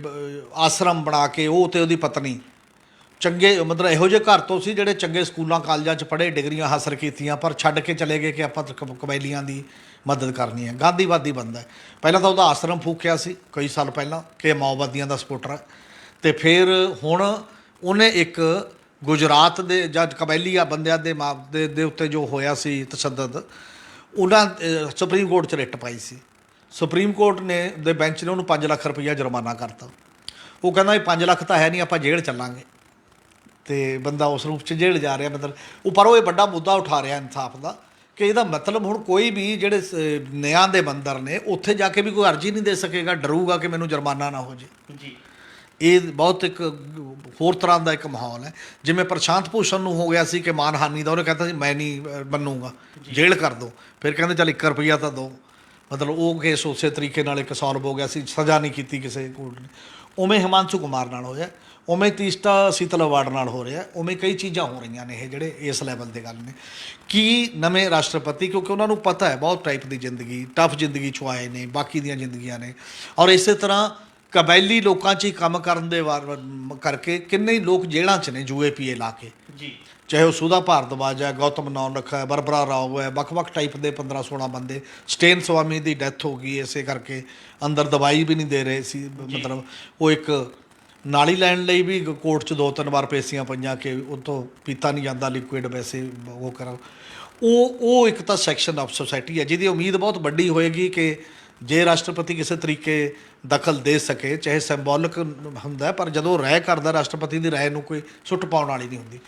ਆਸ਼ਰਮ ਬਣਾ ਕੇ ਉਹ ਅਤੇ ਉਹਦੀ ਪਤਨੀ ਚੰਗੇ, ਮਤਲਬ ਇਹੋ ਜਿਹੇ ਘਰ ਤੋਂ ਸੀ ਜਿਹੜੇ ਚੰਗੇ ਸਕੂਲਾਂ ਕਾਲਜਾਂ 'ਚ ਪੜ੍ਹੇ, ਡਿਗਰੀਆਂ ਹਾਸਲ ਕੀਤੀਆਂ, ਪਰ ਛੱਡ ਕੇ ਚਲੇ ਗਏ ਕਿ ਆਪਾਂ ਕਬਾਇਲੀਆਂ ਦੀ ਮਦਦ ਕਰਨੀ ਹੈ। ਗਾਂਧੀਵਾਦੀ ਬੰਦਾ। ਪਹਿਲਾਂ ਤਾਂ ਉਹਦਾ ਆਸ਼ਰਮ ਫੂਕਿਆ ਸੀ ਕਈ ਸਾਲ ਪਹਿਲਾਂ ਕਿ ਮਾਓਵਾਦੀਆਂ ਦਾ ਸਪੋਰਟਰ ਹੈ, ਅਤੇ ਫਿਰ ਹੁਣ ਉਹਨੇ ਇੱਕ ਗੁਜਰਾਤ ਦੇ ਜਦ ਕਬਾਇਲੀਆ ਬੰਦਿਆਂ ਦੇ ਉੱਤੇ ਜੋ ਹੋਇਆ ਸੀ ਤਸ਼ੱਦਦ, ਉਹਨਾਂ ਸੁਪਰੀਮ ਕੋਰਟ 'ਚ ਰਿਟ ਪਾਈ ਸੀ। ਸੁਪਰੀਮ ਕੋਰਟ ਦੇ ਬੈਂਚ ਨੇ ਉਹਨੂੰ 5 ਲੱਖ ਰੁਪਈਆ ਜੁਰਮਾਨਾ ਕਰਤਾ। ਉਹ ਕਹਿੰਦਾ ਵੀ 5 ਲੱਖ ਤਾਂ ਹੈ ਨਹੀਂ, ਆਪਾਂ ਜੇਲ੍ਹ ਚੱਲਾਂਗੇ। ਤੇ ਬੰਦਾ ਉਸ ਰੂਪ 'ਚ ਜੇਲ੍ਹ ਜਾ ਰਿਹਾ ਮਤਲਬ ਉਹ, ਪਰ ਉਹ ਇਹ ਵੱਡਾ ਮੁੱਦਾ ਉਠਾ ਰਿਹਾ ਇਨਸਾਫ ਦਾ ਕਿ ਇਹਦਾ ਮਤਲਬ ਹੁਣ ਕੋਈ ਵੀ ਜਿਹੜੇ ਨਿਆਂ ਦੇ ਬੰਦਰ ਨੇ ਉੱਥੇ ਜਾ ਕੇ ਵੀ ਕੋਈ ਅਰਜ਼ੀ ਨਹੀਂ ਦੇ ਸਕੇਗਾ, ਡਰੂਗਾ ਕਿ ਮੈਨੂੰ ਜੁਰਮਾਨਾ ਨਾ ਹੋ ਜੇ। ਜੀ ਇਹ ਬਹੁਤ ਇੱਕ ਹੋਰ ਤਰ੍ਹਾਂ ਦਾ ਇੱਕ ਮਾਹੌਲ ਹੈ। ਜਿਵੇਂ ਪ੍ਰਸ਼ਾਂਤ ਭੂਸ਼ਣ ਨੂੰ ਹੋ ਗਿਆ ਸੀ ਕਿ ਮਾਨਹਾਨੀ ਦਾ, ਉਹਨੇ ਕਹਿੰਦਾ ਸੀ ਮੈਂ ਨਹੀਂ ਮੰਨੂਗਾ, ਜੇਲ੍ਹ ਕਰ ਦਿਓ। ਫਿਰ ਕਹਿੰਦੇ ਚੱਲ 1 ਰੁਪਈਆ ਤਾਂ ਦਿਓ, ਮਤਲਬ ਉਹ ਕੇਸ ਉਸੇ ਤਰੀਕੇ ਨਾਲ ਇੱਕ ਸੋਲਵ ਹੋ ਗਿਆ ਸੀ, ਸਜ਼ਾ ਨਹੀਂ ਕੀਤੀ ਕਿਸੇ ਕੋਰਟ ਨੇ। ਉਵੇਂ ਹਿਮਾਂਸ਼ੂ ਕੁਮਾਰ ਨਾਲ ਹੋਇਆ, ਉਵੇਂ ਤੀਸਤਾ ਸੀਤਲ ਅਵਾਰਡ ਨਾਲ ਹੋ ਰਿਹਾ, ਉਵੇਂ ਕਈ ਚੀਜ਼ਾਂ ਹੋ ਰਹੀਆਂ ਨੇ ਇਹ ਜਿਹੜੇ ਇਸ ਲੈਵਲ ਦੇ ਗੱਲ ਨੇ। ਕੀ ਨਵੇਂ ਰਾਸ਼ਟਰਪਤੀ, ਕਿਉਂਕਿ ਉਹਨਾਂ ਨੂੰ ਪਤਾ ਹੈ ਬਹੁਤ ਟਾਈਪ ਦੀ ਜ਼ਿੰਦਗੀ, ਟਫ ਜ਼ਿੰਦਗੀ 'ਚੋਂ ਆਏ ਨੇ, ਬਾਕੀ ਦੀਆਂ ਜ਼ਿੰਦਗੀਆਂ ਨੇ, ਔਰ ਇਸੇ ਤਰ੍ਹਾਂ ਕਬਾਇਲੀ ਲੋਕਾਂ 'ਚ ਹੀ ਕੰਮ ਕਰਨ ਦੇ ਕਰਕੇ ਕਿੰਨੇ ਹੀ ਲੋਕ ਜੇਲ੍ਹਾਂ 'ਚ ਨੇ ਜੂਏ ਪੀਏ ਲਾ ਕੇ। ਜੀ ਚਾਹੇ ਉਹ ਸੁਧਾ ਭਾਰਦਵਾਜ ਹੈ, ਗੌਤਮ ਨੌਲਖਾ ਹੈ, ਬਰਬਰਾ ਰਾਓ ਹੈ, ਵੱਖ-ਵੱਖ ਟਾਈਪ ਦੇ 15-16 ਬੰਦੇ। ਸਟੇਨ ਸਵਾਮੀ ਦੀ ਡੈਥ ਹੋ ਗਈ ਇਸੇ ਕਰਕੇ, ਅੰਦਰ ਦਵਾਈ ਵੀ ਨਹੀਂ ਦੇ ਰਹੇ ਸੀ, ਮਤਲਬ ਉਹ ਇੱਕ ਨਾਲੀ ਲੈਣ ਲਈ ਵੀ ਕੋਰਟ 'ਚ 2-3 ਵਾਰ ਪੇਸ਼ੀਆਂ ਪਈਆਂ ਕਿ ਉਹ ਤੋਂ ਪੀਤਾ ਨਹੀਂ ਜਾਂਦਾ ਲਿਕੁਇਡ, ਵੈਸੇ ਉਹ ਕਰਾਂ। ਉਹ ਇੱਕ ਤਾਂ ਸੈਕਸ਼ਨ ਆਫ ਸੋਸਾਇਟੀ ਹੈ ਜਿਹਦੀ ਉਮੀਦ ਬਹੁਤ ਵੱਡੀ ਹੋਏਗੀ ਕਿ ਜੇ ਰਾਸ਼ਟਰਪਤੀ ਕਿਸੇ ਤਰੀਕੇ ਦਖਲ ਦੇ ਸਕੇ, ਚਾਹੇ ਸਿੰਬੋਲਿਕ ਹੁੰਦਾ ਪਰ ਜਦੋਂ ਰਾਏ ਕਰਦਾ ਰਾਸ਼ਟਰਪਤੀ ਦੀ ਰਾਏ ਨੂੰ ਕੋਈ ਸੁੱਟ ਪਾਉਣ ਵਾਲੀ ਨਹੀਂ ਹੁੰਦੀ।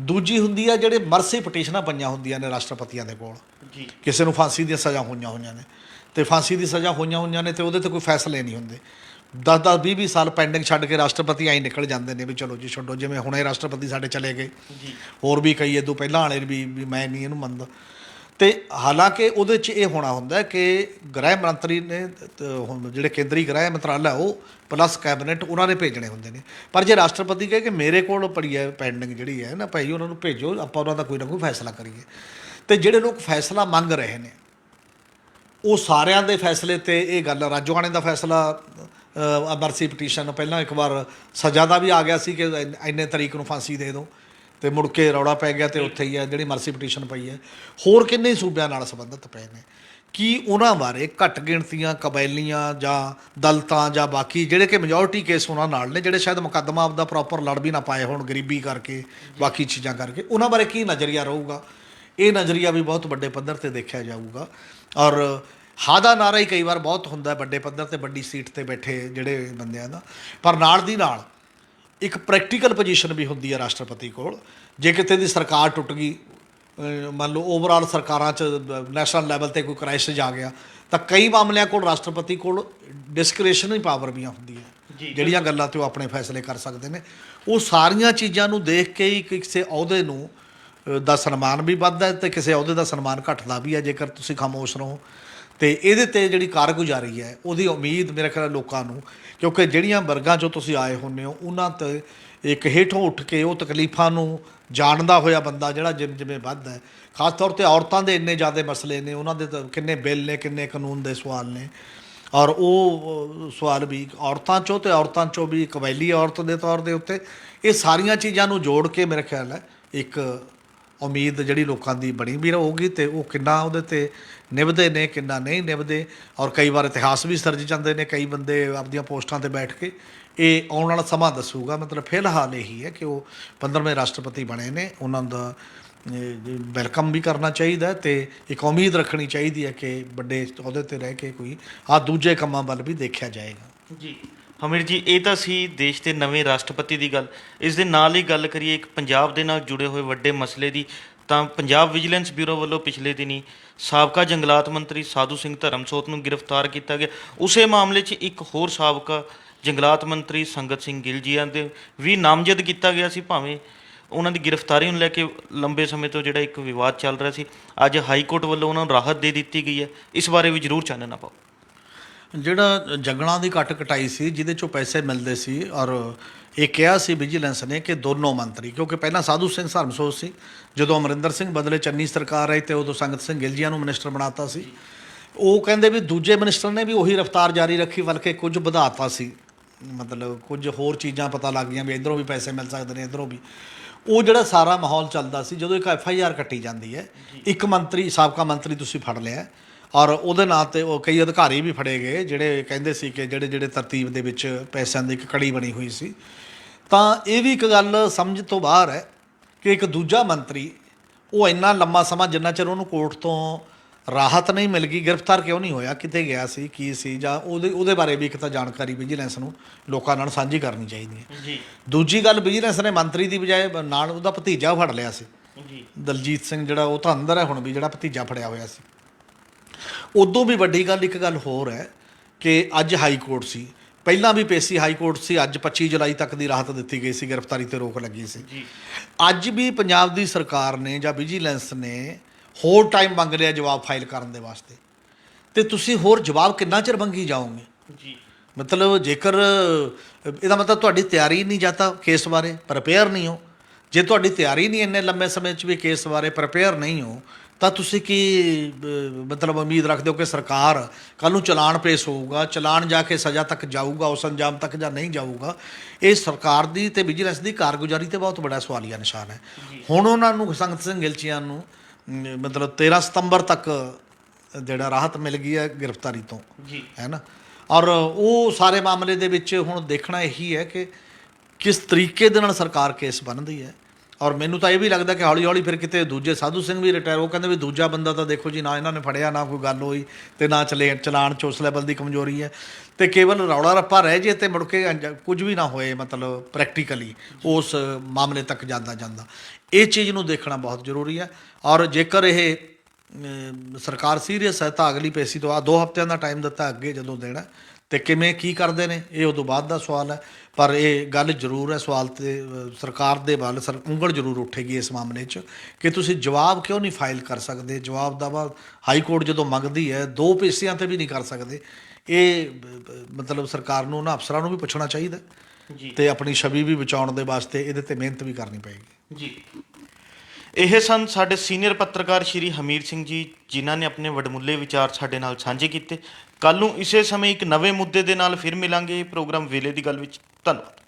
ਦੂਜੀ ਹੁੰਦੀ ਆ ਜਿਹੜੇ ਮਰਸੀ ਪਟੀਸ਼ਨਾਂ ਪਈਆਂ ਹੁੰਦੀਆਂ ਨੇ ਰਾਸ਼ਟਰਪਤੀਆਂ ਦੇ ਕੋਲ, ਜੀ ਕਿਸੇ ਨੂੰ ਫਾਂਸੀ ਦੀਆਂ ਸਜ਼ਾ ਹੋਈਆਂ ਨੇ ਤੇ ਫਾਂਸੀ ਦੀ ਸਜ਼ਾ ਹੋਈਆਂ ਨੇ ਤੇ ਉਹਦੇ ਤੇ ਕੋਈ ਫੈਸਲੇ ਨਹੀਂ ਹੁੰਦੇ। 10-10 20-20 ਸਾਲ ਪੈਂਡਿੰਗ ਛੱਡ ਕੇ ਰਾਸ਼ਟਰਪਤੀ ਆਈ ਨਿਕਲ ਜਾਂਦੇ ਨੇ ਵੀ ਚਲੋ ਜੀ ਛੱਡੋ, ਜਿਵੇਂ ਹੁਣੇ ਰਾਸ਼ਟਰਪਤੀ ਸਾਡੇ ਚਲੇ ਗਏ, ਜੀ ਹੋਰ ਵੀ ਕਈ ਇੱਦੋਂ ਪਹਿਲਾਂ ਵਾਲੇ ਵੀ ਮੈਂ ਨਹੀਂ ਇਹਨੂੰ ਮੰਨਦਾ। ਤੇ ਹਾਲਾਂਕਿ ਉਹਦੇ 'ਚ ਇਹ ਹੋਣਾ ਹੁੰਦਾ ਕਿ ਗ੍ਰਹਿ ਮੰਤਰੀ ਨੇ ਜਿਹੜੇ ਕੇਂਦਰੀ ਗ੍ਰਹਿ ਮੰਤਰਾਲਾ ਉਹ ਪਲੱਸ ਕੈਬਨਿਟ ਉਹਨਾਂ ਨੇ ਭੇਜਣੇ ਹੁੰਦੇ ਨੇ। ਪਰ ਜੇ ਰਾਸ਼ਟਰਪਤੀ ਕਹੇ ਕਿ ਮੇਰੇ ਕੋਲ ਪੜੀ ਹੈ ਪੈਂਡਿੰਗ ਜਿਹੜੀ ਹੈ ਨਾ ਭਾਈ, ਉਹਨਾਂ ਨੂੰ ਭੇਜੋ, ਆਪਾਂ ਉਹਨਾਂ ਦਾ ਕੋਈ ਨਾ ਕੋਈ ਫੈਸਲਾ ਕਰੀਏ। ਤੇ ਜਿਹੜੇ ਲੋਕ ਫੈਸਲਾ ਮੰਗ ਰਹੇ ਨੇ ਉਹ ਸਾਰਿਆਂ ਦੇ ਫੈਸਲੇ ਤੇ ਇਹ ਗੱਲ, ਰਾਜੋਆਣੇ ਦਾ ਫੈਸਲਾ ਮਰਸੀ ਪਟੀਸ਼ਨ ਪਹਿਲਾਂ ਇੱਕ ਵਾਰ ਸਜ਼ਾ ਦਾ ਵੀ ਆ ਗਿਆ ਸੀ ਕਿ ਇੰਨੇ ਤਰੀਕ ਨੂੰ ਫਾਂਸੀ ਦੇ ਦਿਓ, ਤੇ ਮੁੜ ਕੇ ਰੌਲਾ ਪੈ ਗਿਆ ਤੇ ਉੱਥੇ ਹੀ ਹੈ ਜਿਹੜੀ ਮਰਸੀ ਪਟੀਸ਼ਨ ਪਈ ਹੈ। ਹੋਰ ਕਿੰਨੇ ਸੂਬਿਆਂ ਨਾਲ ਸੰਬੰਧਿਤ ਪਏ ਨੇ, ਕੀ ਉਹਨਾਂ ਬਾਰੇ ਘੱਟ ਗਿਣਤੀਆਂ ਕਬਾਇਲੀਆਂ ਜਾਂ ਦਲਿਤਾਂ ਜਾਂ ਬਾਕੀ ਜਿਹੜੇ ਕਿ ਮੈਜੋਰਟੀ ਕੇਸ ਉਹਨਾਂ ਨਾਲ ਨੇ, ਜਿਹੜੇ ਸ਼ਾਇਦ ਮੁਕੱਦਮਾ ਆਪਦਾ ਪ੍ਰੋਪਰ ਲੜ ਵੀ ਨਾ ਪਾਏ ਹੋਣ ਗਰੀਬੀ ਕਰਕੇ, ਬਾਕੀ ਚੀਜ਼ਾਂ ਕਰਕੇ, ਉਹਨਾਂ ਬਾਰੇ ਕੀ ਨਜ਼ਰੀਆ ਰਹੂਗਾ? ਇਹ ਨਜ਼ਰੀਆ ਵੀ ਬਹੁਤ ਵੱਡੇ ਪੱਧਰ 'ਤੇ ਦੇਖਿਆ ਜਾਊਗਾ। ਔਰ ਹਾਂ ਦਾ ਨਾਰਾ ਹੀ ਕਈ ਵਾਰ ਬਹੁਤ ਹੁੰਦਾ ਵੱਡੇ ਪੱਧਰ 'ਤੇ, ਵੱਡੀ ਸੀਟ 'ਤੇ ਬੈਠੇ ਜਿਹੜੇ ਬੰਦਿਆਂ ਦਾ, ਪਰ ਨਾਲ ਦੀ ਨਾਲ ਇੱਕ ਪ੍ਰੈਕਟੀਕਲ ਪੋਜੀਸ਼ਨ ਵੀ ਹੁੰਦੀ ਹੈ ਰਾਸ਼ਟਰਪਤੀ ਕੋਲ। ਜੇ ਕਿਤੇ ਦੀ ਸਰਕਾਰ ਟੁੱਟ ਗਈ, ਮੰਨ ਲਓ ਓਵਰਆਲ ਸਰਕਾਰਾਂ 'ਚ ਨੈਸ਼ਨਲ ਲੈਵਲ 'ਤੇ ਕੋਈ ਕ੍ਰਾਈਸਿਸ ਆ ਗਿਆ, ਤਾਂ ਕਈ ਮਾਮਲਿਆਂ ਕੋਲ ਰਾਸ਼ਟਰਪਤੀ ਕੋਲ ਡਿਸਕ੍ਰਿਸ਼ਨਰੀ ਪਾਵਰ ਵੀ ਹੁੰਦੀ ਹੈ, ਜਿਹੜੀਆਂ ਗੱਲਾਂ 'ਤੇ ਉਹ ਆਪਣੇ ਫੈਸਲੇ ਕਰ ਸਕਦੇ ਨੇ। ਉਹ ਸਾਰੀਆਂ ਚੀਜ਼ਾਂ ਨੂੰ ਦੇਖ ਕੇ ਹੀ ਕਿਸੇ ਅਹੁਦੇ ਨੂੰ ਦਾ ਸਨਮਾਨ ਵੀ ਵੱਧਦਾ ਅਤੇ ਕਿਸੇ ਅਹੁਦੇ ਦਾ ਸਨਮਾਨ ਘਟਦਾ ਵੀ ਹੈ ਜੇਕਰ ਤੁਸੀਂ ਖਾਮੋਸ਼ ਰਹੋ। ਅਤੇ ਇਹਦੇ 'ਤੇ ਜਿਹੜੀ ਕਾਰਗੁਜ਼ਾਰੀ ਹੈ ਉਹਦੀ ਉਮੀਦ ਮੇਰੇ ਖਿਆਲ ਲੋਕਾਂ ਨੂੰ, ਕਿਉਂਕਿ ਜਿਹੜੀਆਂ ਵਰਗਾਂ 'ਚੋਂ ਤੁਸੀਂ ਆਏ ਹੁੰਦੇ ਹੋ ਉਹਨਾਂ 'ਤੇ ਇੱਕ ਹੇਠੋਂ ਉੱਠ ਕੇ ਉਹ ਤਕਲੀਫਾਂ ਨੂੰ ਜਾਣਦਾ ਹੋਇਆ ਬੰਦਾ ਜਿਹੜਾ ਜਿਵੇਂ ਵੱਧਦਾ ਹੈ, ਖਾਸ ਤੌਰ 'ਤੇ ਔਰਤਾਂ ਦੇ ਇੰਨੇ ਜ਼ਿਆਦਾ ਮਸਲੇ ਨੇ, ਉਹਨਾਂ ਦੇ ਤਾਂ ਕਿੰਨੇ ਬਿੱਲ ਨੇ, ਕਿੰਨੇ ਕਾਨੂੰਨ ਦੇ ਸਵਾਲ ਨੇ, ਔਰ ਉਹ ਸਵਾਲ ਵੀ ਔਰਤਾਂ 'ਚੋਂ ਅਤੇ ਔਰਤਾਂ 'ਚੋਂ ਵੀ ਕਬਾਇਲੀ ਔਰਤ ਦੇ ਤੌਰ ਦੇ ਉੱਤੇ, ਇਹ ਸਾਰੀਆਂ ਚੀਜ਼ਾਂ ਨੂੰ ਜੋੜ ਕੇ ਮੇਰੇ ਖਿਆਲ ਹੈ ਇੱਕ ਉਮੀਦ ਜਿਹੜੀ ਲੋਕਾਂ ਦੀ ਬਣੀ ਵੀ ਰਹੂਗੀ। ਅਤੇ ਉਹ ਕਿੰਨਾ ਉਹਦੇ 'ਤੇ ਨਿਭਦੇ ਨੇ, ਕਿੰਨਾ ਨਹੀਂ ਨਿਭਦੇ, ਔਰ ਕਈ ਵਾਰ ਇਤਿਹਾਸ ਵੀ ਸਿਰਜ ਜਾਂਦੇ ਨੇ ਕਈ ਬੰਦੇ ਆਪਦੀਆਂ ਪੋਸਟਾਂ 'ਤੇ ਬੈਠ ਕੇ। ਇਹ ਆਉਣ ਵਾਲਾ ਸਮਾਂ ਦੱਸੂਗਾ। ਮਤਲਬ ਫਿਲਹਾਲ ਇਹੀ ਹੈ ਕਿ ਉਹ 15ਵੇਂ ਰਾਸ਼ਟਰਪਤੀ ਬਣੇ ਨੇ, ਉਹਨਾਂ ਦਾ ਵੈਲਕਮ ਵੀ ਕਰਨਾ ਚਾਹੀਦਾ ਅਤੇ ਇੱਕ ਉਮੀਦ ਰੱਖਣੀ ਚਾਹੀਦੀ ਹੈ ਕਿ ਵੱਡੇ ਅਹੁਦੇ 'ਤੇ ਰਹਿ ਕੇ ਕੋਈ ਦੂਜੇ ਕੰਮਾਂ ਵੱਲ ਵੀ ਦੇਖਿਆ ਜਾਏਗਾ। ਜੀ ਹਮੀਰ ਜੀ, ਇਹ ਤਾਂ ਸੀ ਦੇਸ਼ ਦੇ ਨਵੇਂ ਰਾਸ਼ਟਰਪਤੀ ਦੀ ਗੱਲ। ਇਸ ਦੇ ਨਾਲ ਹੀ ਗੱਲ ਕਰੀਏ ਇੱਕ ਪੰਜਾਬ ਦੇ ਨਾਲ ਜੁੜੇ ਹੋਏ ਵੱਡੇ ਮਸਲੇ ਦੀ, ਤਾਂ ਪੰਜਾਬ ਵਿਜੀਲੈਂਸ ਬਿਊਰੋ ਵੱਲੋਂ ਪਿਛਲੇ ਦਿਨੀ ਸਾਬਕਾ ਜੰਗਲਾਤ ਮੰਤਰੀ ਸਾਧੂ ਸਿੰਘ ਧਰਮਸੋਤ ਨੂੰ ਗ੍ਰਿਫਤਾਰ ਕੀਤਾ ਗਿਆ। ਉਸੇ ਮਾਮਲੇ 'ਚ ਇੱਕ ਹੋਰ ਸਾਬਕਾ ਜੰਗਲਾਤ ਮੰਤਰੀ ਸੰਗਤ ਸਿੰਘ ਗਿੱਲ ਜੀਆਂ ਦੇ ਵੀ ਨਾਮਜ਼ਦ ਕੀਤਾ ਗਿਆ ਸੀ। ਭਾਵੇਂ ਉਹਨਾਂ ਦੀ ਗ੍ਰਿਫਤਾਰੀ ਨੂੰ ਲੈ ਕੇ ਲੰਬੇ ਸਮੇਂ ਤੋਂ ਜਿਹੜਾ ਇੱਕ ਵਿਵਾਦ ਚੱਲ ਰਿਹਾ ਸੀ, ਅੱਜ ਹਾਈ ਕੋਰਟ ਵੱਲੋਂ ਉਹਨਾਂ ਨੂੰ ਰਾਹਤ ਦੇ ਦਿੱਤੀ ਗਈ ਹੈ। ਇਸ ਬਾਰੇ ਵੀ ਜ਼ਰੂਰ ਚਾਨਣਾ ਪਾਓ। ਜਿਹੜਾ ਜੰਗਲਾਂ ਦੀ ਕੱਟ ਕਟਾਈ ਸੀ ਜਿਹਦੇ 'ਚੋਂ ਪੈਸੇ ਮਿਲਦੇ ਸੀ, ਔਰ ਇਹ ਕਿਹਾ ਸੀ ਵਿਜੀਲੈਂਸ ਨੇ ਕਿ ਦੋਨੋਂ ਮੰਤਰੀ, ਕਿਉਂਕਿ ਪਹਿਲਾਂ ਸਾਧੂ ਸਿੰਘ ਧਰਮਸੋਤ ਸੀ, ਜਦੋਂ ਅਮਰਿੰਦਰ ਸਿੰਘ ਬਦਲੇ ਚੰਨੀ ਸਰਕਾਰ ਆਈ ਅਤੇ ਉਦੋਂ ਸੰਗਤ ਸਿੰਘ ਗਿੱਲ ਜੀਆਂ ਨੂੰ ਮਿਨਿਸਟਰ ਬਣਾਤਾ ਸੀ। ਉਹ ਕਹਿੰਦੇ ਵੀ ਦੂਜੇ ਮਿਨਿਸਟਰ ਨੇ ਵੀ ਉਹੀ ਰਫ਼ਤਾਰ ਜਾਰੀ ਰੱਖੀ, ਬਲਕਿ ਕੁਝ ਵਧਾਤਾ ਸੀ, ਮਤਲਬ ਕੁਝ ਹੋਰ ਚੀਜ਼ਾਂ ਪਤਾ ਲੱਗ ਗਈਆਂ ਵੀ ਇੱਧਰੋਂ ਵੀ ਪੈਸੇ ਮਿਲ ਸਕਦੇ ਨੇ, ਇੱਧਰੋਂ ਵੀ। ਉਹ ਜਿਹੜਾ ਸਾਰਾ ਮਾਹੌਲ ਚੱਲਦਾ ਸੀ, ਜਦੋਂ ਇੱਕ FIR ਕੱਟੀ ਜਾਂਦੀ ਹੈ, ਇੱਕ ਮੰਤਰੀ, ਸਾਬਕਾ ਮੰਤਰੀ ਤੁਸੀਂ ਫੜ ਲਿਆ, ਔਰ ਉਹਦੇ ਨਾਂ 'ਤੇ ਉਹ ਕਈ ਅਧਿਕਾਰੀ ਵੀ ਫੜੇ ਗਏ ਜਿਹੜੇ ਕਹਿੰਦੇ ਸੀ ਕਿ ਜਿਹੜੇ ਤਰਤੀਬ ਦੇ ਵਿੱਚ ਪੈਸਿਆਂ ਦੀ ਇੱਕ ਕੜੀ ਬਣੀ ਹੋਈ ਸੀ। ਤਾਂ ਇਹ ਵੀ ਇੱਕ ਗੱਲ ਸਮਝ ਤੋਂ ਬਾਹਰ ਹੈ ਕਿ ਇੱਕ ਦੂਜਾ ਮੰਤਰੀ ਉਹ ਇੰਨਾ ਲੰਮਾ ਸਮਾਂ, ਜਿੰਨਾ ਚਿਰ ਉਹਨੂੰ ਕੋਰਟ ਤੋਂ ਰਾਹਤ ਨਹੀਂ ਮਿਲ ਗਈ, ਗ੍ਰਿਫਤਾਰ ਕਿਉਂ ਨਹੀਂ ਹੋਇਆ, ਕਿਤੇ ਗਿਆ ਸੀ, ਕੀ ਸੀ, ਜਾਂ ਉਹਦੇ ਬਾਰੇ ਵੀ ਇੱਕ ਤਾਂ ਜਾਣਕਾਰੀ ਵਿਜੀਲੈਂਸ ਨੂੰ ਲੋਕਾਂ ਨਾਲ ਸਾਂਝੀ ਕਰਨੀ ਚਾਹੀਦੀ ਹੈ। ਜੀ ਦੂਜੀ ਗੱਲ, ਵਿਜੀਲੈਂਸ ਨੇ ਮੰਤਰੀ ਦੀ ਬਜਾਏ ਨਾਲ ਉਹਦਾ ਭਤੀਜਾ ਫੜ ਲਿਆ ਸੀ, ਜੀ ਦਲਜੀਤ ਸਿੰਘ, ਜਿਹੜਾ ਉਹ ਤਾਂ ਅੰਦਰ ਹੈ ਹੁਣ ਵੀ, ਜਿਹੜਾ ਭਤੀਜਾ ਫੜਿਆ ਹੋਇਆ ਸੀ। ਉਦੋਂ ਵੀ ਵੱਡੀ ਗੱਲ ਇੱਕ ਗੱਲ ਹੋਰ ਹੈ ਕਿ ਅੱਜ ਹਾਈ ਕੋਰਟ ਸੀ, ਪਹਿਲਾਂ ਵੀ ਪੇਸ਼ੀ ਹਾਈ ਕੋਰਟ ਸੀ, ਅੱਜ 25 ਜੁਲਾਈ ਤੱਕ ਦੀ ਰਾਹਤ ਦਿੱਤੀ ਗਈ ਸੀ, ਗ੍ਰਿਫਤਾਰੀ ਤੇ ਰੋਕ ਲੱਗੀ ਸੀ। ਜੀ ਅੱਜ ਵੀ ਪੰਜਾਬ ਦੀ ਸਰਕਾਰ ਨੇ ਜਾਂ ਵਿਜੀਲੈਂਸ ਨੇ ਹੋਰ ਟਾਈਮ ਮੰਗ ਰਿਹਾ ਜਵਾਬ ਫਾਈਲ ਕਰਨ ਦੇ ਵਾਸਤੇ, ਤੇ ਤੁਸੀਂ ਹੋਰ ਜਵਾਬ ਕਿੰਨਾ ਚਿਰ ਮੰਗੀ ਜਾਓਗੇ? ਜੀ ਮਤਲਬ ਜੇਕਰ ਇਹਦਾ ਮਤਲਬ ਤੁਹਾਡੀ ਤਿਆਰੀ ਨਹੀਂ ਜਾਂ ਤਾਂ ਕੇਸ ਬਾਰੇ ਪ੍ਰਪੇਅਰ ਨਹੀਂ ਹੋ। ਜੇ ਤੁਹਾਡੀ ਤਿਆਰੀ ਨਹੀਂ ਇੰਨੇ ਲੰਮੇ ਸਮੇਂ 'ਚ ਵੀ ਕੇਸ ਬਾਰੇ ਪ੍ਰਪੇਅਰ ਨਹੀਂ ਹੋ, ਤਾਂ ਤੁਸੀਂ ਕੀ ਮਤਲਬ ਉਮੀਦ ਰੱਖਦੇ ਹੋ ਕਿ ਸਰਕਾਰ ਕੱਲ੍ਹ ਨੂੰ ਚਲਾਨ ਪੇਸ਼ ਹੋਊਗਾ, ਚਲਾਨ ਜਾ ਕੇ ਸਜ਼ਾ ਤੱਕ ਜਾਊਗਾ, ਉਸ ਅੰਜਾਮ ਤੱਕ ਜਾਂ ਨਹੀਂ ਜਾਊਗਾ? ਇਹ ਸਰਕਾਰ ਦੀ ਤੇ ਵਿਜੀਲੈਂਸ ਦੀ ਕਾਰਗੁਜ਼ਾਰੀ ਤੇ ਬਹੁਤ ਵੱਡਾ ਸਵਾਲੀਆ ਨਿਸ਼ਾਨ ਹੈ। ਹੁਣ ਉਹਨਾਂ ਨੂੰ ਸੰਗਤ ਸਿੰਘ ਗਿਲਚੀਆਂ ਨੂੰ ਮਤਲਬ 13 ਸਤੰਬਰ ਤੱਕ ਜਿਹੜਾ ਰਾਹਤ ਮਿਲ ਗਈ ਹੈ ਗ੍ਰਿਫਤਾਰੀ ਤੋਂ, ਜੀ ਹੈ ਨਾ। ਔਰ ਉਹ ਸਾਰੇ ਮਾਮਲੇ ਦੇ ਵਿੱਚ ਹੁਣ ਦੇਖਣਾ ਇਹੀ ਹੈ ਕਿ ਕਿਸ ਤਰੀਕੇ ਦੇ ਨਾਲ ਸਰਕਾਰ ਕੇਸ ਬਣਦੀ ਹੈ। ਔਰ ਮੈਨੂੰ ਤਾਂ ਇਹ ਵੀ ਲੱਗਦਾ ਕਿ ਹੌਲੀ ਹੌਲੀ ਫਿਰ ਕਿਤੇ ਦੂਜੇ ਸਾਧੂ ਸਿੰਘ ਵੀ ਰਿਟਾਇਰ, ਉਹ ਕਹਿੰਦੇ ਵੀ ਦੂਜਾ ਬੰਦਾ ਤਾਂ ਦੇਖੋ ਜੀ, ਨਾ ਇਹਨਾਂ ਨੇ ਫੜਿਆ, ਨਾ ਕੋਈ ਗੱਲ ਹੋਈ, ਤੇ ਨਾ ਚਲਾਨ 'ਚ ਉਸ ਲੈਵਲ ਦੀ ਕਮਜ਼ੋਰੀ ਹੈ, ਤੇ ਕੇਵਲ ਰੌਲਾ ਰੱਪਾ ਰਹਿ ਜੇ ਤੇ ਮੁੜ ਕੇ ਕੁਝ ਵੀ ਨਾ ਹੋਏ, ਮਤਲਬ ਪ੍ਰੈਕਟੀਕਲੀ ਉਸ ਮਾਮਲੇ ਤੱਕ ਜਾਂਦਾ। ਇਹ ਚੀਜ਼ ਨੂੰ ਦੇਖਣਾ ਬਹੁਤ ਜ਼ਰੂਰੀ ਹੈ। ਔਰ ਜੇਕਰ ਇਹ ਸਰਕਾਰ ਸੀਰੀਅਸ ਹੈ ਤਾਂ ਅਗਲੀ ਪੇਸ਼ੀ ਤੋਂ 2 ਹਫ਼ਤਿਆਂ ਦਾ ਟਾਈਮ ਦਿੱਤਾ, ਅੱਗੇ ਜਦੋਂ ਦੇਣਾ ਤੇ ਕਿਵੇਂ ਕੀ ਕਰਦੇ ਨੇ ਇਹ ਉਦੋਂ ਬਾਅਦ ਦਾ ਸਵਾਲ ਹੈ। ਪਰ ਇਹ ਗੱਲ ਜ਼ਰੂਰ ਹੈ, ਸਵਾਲ ਤੇ ਸਰਕਾਰ ਦੇ ਵੱਲ ਉਂਗਲ ਜ਼ਰੂਰ ਉੱਠੇਗੀ ਇਸ ਮਾਮਲੇ 'ਚ ਕਿ ਤੁਸੀਂ ਜਵਾਬ ਕਿਉਂ ਨਹੀਂ ਫਾਈਲ ਕਰ ਸਕਦੇ। ਜਵਾਬ ਦਾ ਵਾ ਹਾਈ ਕੋਰਟ ਜਦੋਂ ਮੰਗਦੀ ਹੈ 2 ਪੇਸ਼ੀਆਂ 'ਤੇ ਵੀ ਨਹੀਂ ਕਰ ਸਕਦੇ। ਇਹ ਮਤਲਬ ਸਰਕਾਰ ਨੂੰ ਉਹਨਾਂ ਅਫਸਰਾਂ ਨੂੰ ਵੀ ਪੁੱਛਣਾ ਚਾਹੀਦਾ ਜੀ, ਤੇ ਆਪਣੀ ਛਵੀ ਵੀ ਬਚਾਉਣ ਦੇ ਵਾਸਤੇ ਇਹਦੇ 'ਤੇ ਮਿਹਨਤ ਵੀ ਕਰਨੀ ਪਏਗੀ। ਜੀ ਇਹ ਸਨ ਸਾਡੇ ਸੀਨੀਅਰ ਪੱਤਰਕਾਰ ਸ਼੍ਰੀ ਹਮੀਰ ਸਿੰਘ ਜੀ, ਜਿਨ੍ਹਾਂ ਨੇ ਆਪਣੇ ਵਡਮੁੱਲੇ ਵਿਚਾਰ ਸਾਡੇ ਨਾਲ ਸਾਂਝੇ ਕੀਤੇ। ਕੱਲ੍ਹ ਨੂੰ ਇਸੇ ਸਮੇਂ ਇੱਕ ਨਵੇਂ ਮੁੱਦੇ ਦੇ ਨਾਲ ਫਿਰ ਮਿਲਾਂਗੇ ਪ੍ਰੋਗਰਾਮ ਵੇਲੇ ਦੀ ਗੱਲ ਵਿੱਚ। ਧੰਨਵਾਦ।